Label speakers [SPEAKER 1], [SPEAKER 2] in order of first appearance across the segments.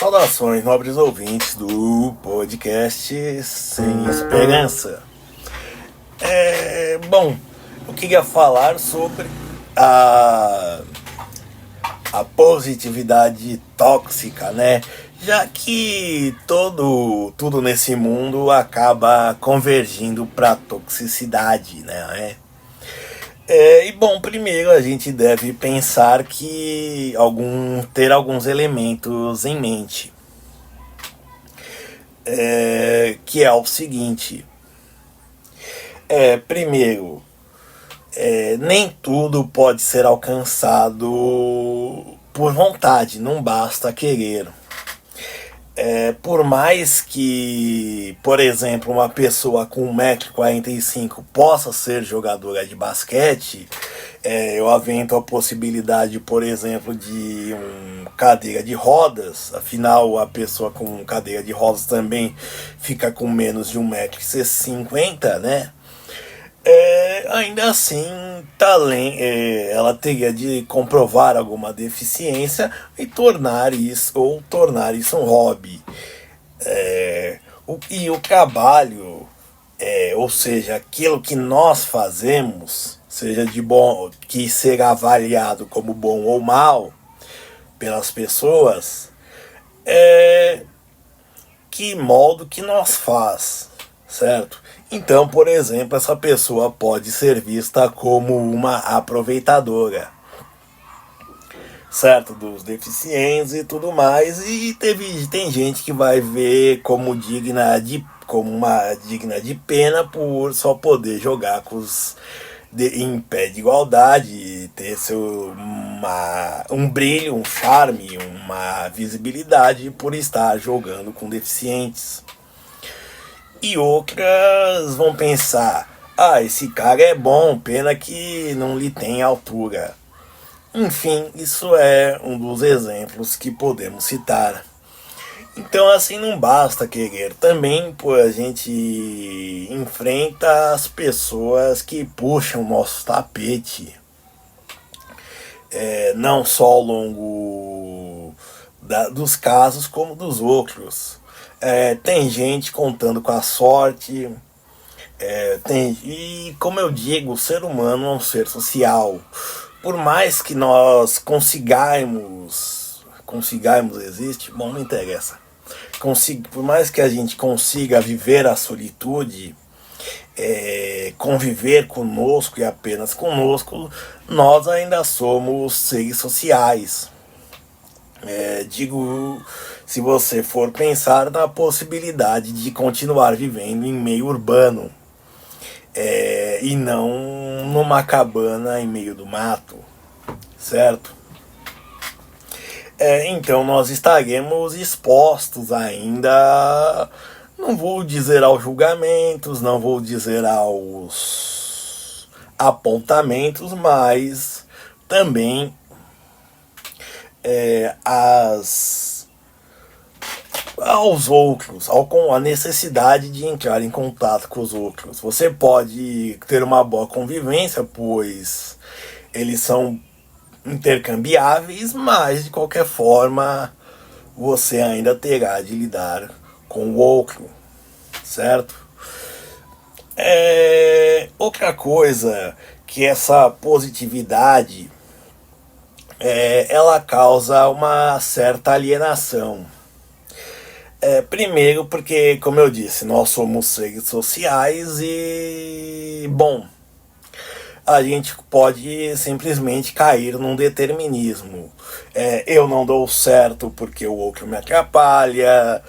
[SPEAKER 1] Saudações, nobres ouvintes do podcast Sem Esperança. Bom, eu queria falar sobre a positividade tóxica, né? Já que tudo nesse mundo acaba convergindo para toxicidade, né? Bom, primeiro a gente deve pensar que ter alguns elementos em mente. Que é o seguinte. Primeiro, nem tudo pode ser alcançado por vontade, não basta querer. Por mais que, por exemplo, uma pessoa com 1,45 m possa ser jogadora de basquete, eu avento a possibilidade, por exemplo, de cadeira de rodas. Afinal, a pessoa com cadeira de rodas também fica com menos de 1,50 m, né? Ainda assim, ela teria de comprovar alguma deficiência e tornar isso um hobby. E o trabalho, ou seja, aquilo que nós fazemos, seja de bom, que será avaliado como bom ou mal pelas pessoas, que modo que nós faz, certo? Então, por exemplo, essa pessoa pode ser vista como uma aproveitadora, certo? Dos deficientes e tudo mais. E tem gente que vai ver como uma digna de pena por só poder jogar em pé de igualdade, ter um brilho, um charme, uma visibilidade por estar jogando com deficientes. E outras vão pensar: esse cara é bom, pena que não lhe tem altura. Enfim, isso é um dos exemplos que podemos citar. Então, assim, não basta querer. Também, a gente enfrenta as pessoas que puxam o nosso tapete. Não só ao longo dos casos, como dos outros. Tem gente contando com a sorte. E, como eu digo, o ser humano é um ser social. Por mais que nós consigamos existe? Bom, não interessa. Por mais que a gente consiga viver a solitude, conviver conosco e apenas conosco, nós ainda somos seres sociais. Se você for pensar na possibilidade de continuar vivendo em meio urbano, e não numa cabana em meio do mato, certo? Então nós estaremos expostos ainda, não vou dizer aos julgamentos, não vou dizer aos apontamentos, mas também aos outros, com a necessidade de entrar em contato com os outros. Você pode ter uma boa convivência, pois eles são intercambiáveis, mas de qualquer forma você ainda terá de lidar com o outro, certo? Outra coisa que essa positividade ela causa uma certa alienação. Primeiro porque, como eu disse, nós somos seres sociais e, bom, a gente pode simplesmente cair num determinismo. Eu não dou certo porque o outro me atrapalha,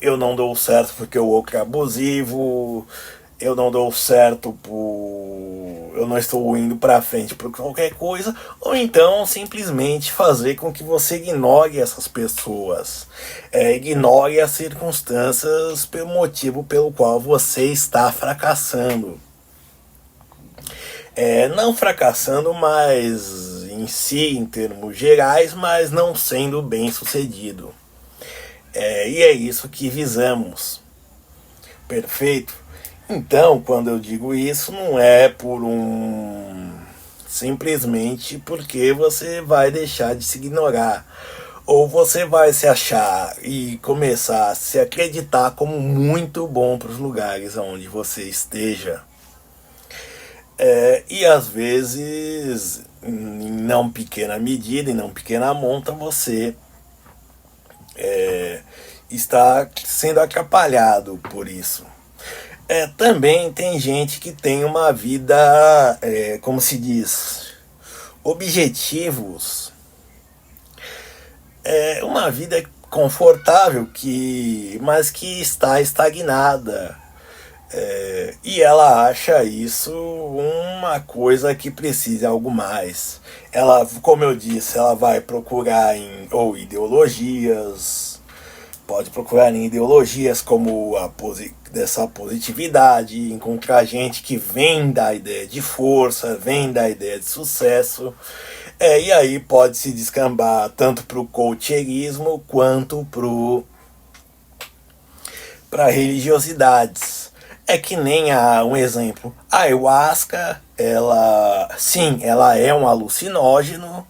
[SPEAKER 1] eu não dou certo porque o outro é abusivo, eu não dou certo eu não estou indo pra frente por qualquer coisa, ou então simplesmente fazer com que você ignore essas pessoas, ignore as circunstâncias pelo motivo pelo qual você está fracassando. Não fracassando, mas em si, em termos gerais, mas não sendo bem sucedido. E é isso que visamos. Perfeito? Então, quando eu digo isso, não é simplesmente porque você vai deixar de se ignorar. ou você vai se achar e começar a se acreditar como muito bom para os lugares onde você esteja. E às vezes, em não pequena medida, em não pequena monta, você está sendo atrapalhado por isso. Também tem gente que tem uma vida, como se diz, objetivos, uma vida confortável, mas que está estagnada. E ela acha isso uma coisa que precisa de algo mais. Ela, como eu disse, ela vai procurar em ou ideologias, pode procurar em ideologias como dessa positividade, encontrar gente que vem da ideia de força, vem da ideia de sucesso. E aí pode se descambar tanto para o coacheirismo quanto para religiosidades. É que nem um exemplo, a ayahuasca, ela é um alucinógeno,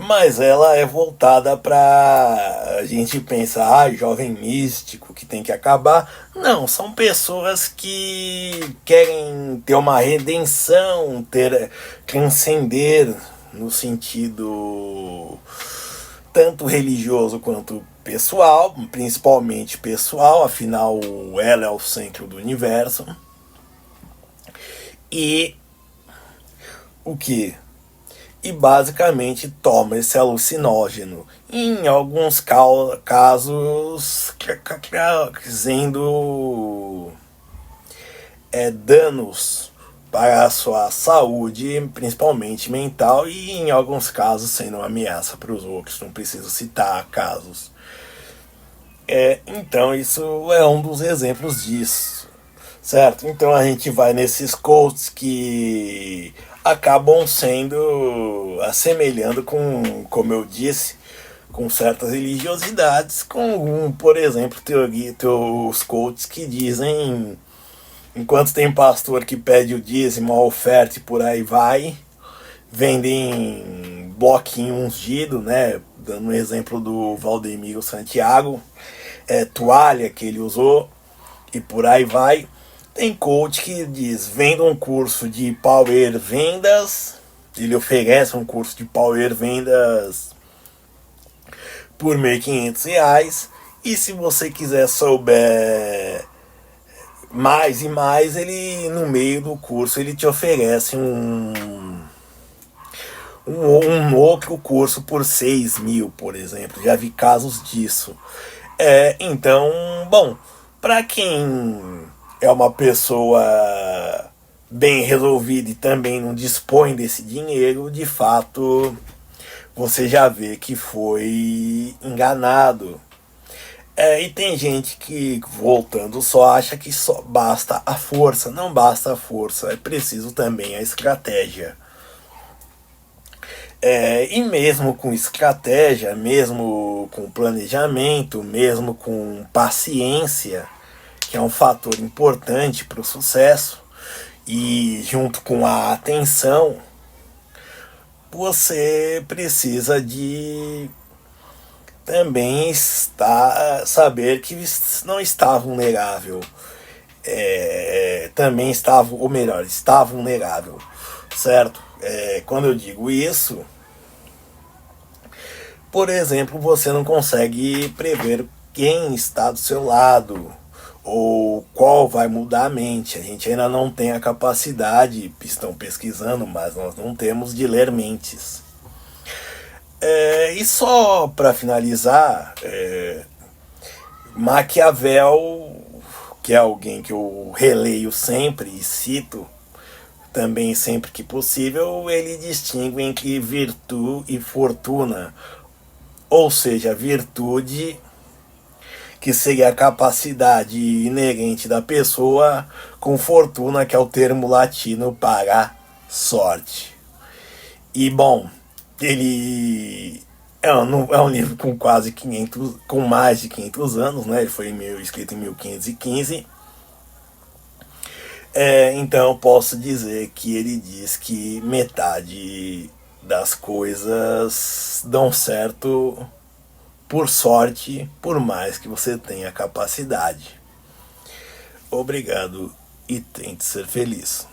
[SPEAKER 1] mas ela é voltada para a gente pensar, jovem místico que tem que acabar. Não, são pessoas que querem ter uma redenção, transcender no sentido tanto religioso quanto pessoal, principalmente pessoal, afinal ela é o centro do universo. E o que? E basicamente toma esse alucinógeno. Em alguns casos, trazendo danos para a sua saúde, principalmente mental, e em alguns casos sendo uma ameaça para os outros. Não preciso citar casos. Então isso é um dos exemplos disso, certo? Então a gente vai nesses coaches que acabam sendo assemelhando como eu disse, com certas religiosidades, por exemplo, os coaches que dizem, enquanto tem pastor que pede o dízimo, a oferta e por aí vai, vendem bloquinho ungido, né? Dando um exemplo do Valdemiro Santiago, toalha que ele usou e por aí vai. Tem coach que diz, venda um curso de Power Vendas, ele oferece um curso de Power Vendas por R$ 1.500, e se você quiser souber mais e mais, ele no meio do curso ele te oferece um outro curso por 6.000, por exemplo. Já vi casos disso. Então, bom, para quem é uma pessoa bem resolvida e também não dispõe desse dinheiro, de fato, você já vê que foi enganado. E tem gente que, voltando, só acha que só basta a força. Não basta a força, é preciso também a estratégia. E mesmo com estratégia, mesmo com planejamento, mesmo com paciência, que é um fator importante para o sucesso, e junto com a atenção, você precisa de também saber que não está vulnerável. Também está, ou melhor, está vulnerável, certo? Quando eu digo isso, por exemplo, você não consegue prever quem está do seu lado ou qual vai mudar a mente. A gente ainda não tem a capacidade, estão pesquisando, mas nós não temos, de ler mentes. E só para finalizar, Maquiavel, que é alguém que eu releio sempre e cito também sempre que possível, ele distingue entre virtude e fortuna. Ou seja, virtude, que seria a capacidade inerente da pessoa, com fortuna, que é o termo latino para sorte. E bom, ele é um livro com quase 500, com mais de 500 anos, né? Ele foi escrito em 1515. Então eu posso dizer que ele diz que metade das coisas dão certo por sorte, por mais que você tenha capacidade. Obrigado e tente ser feliz.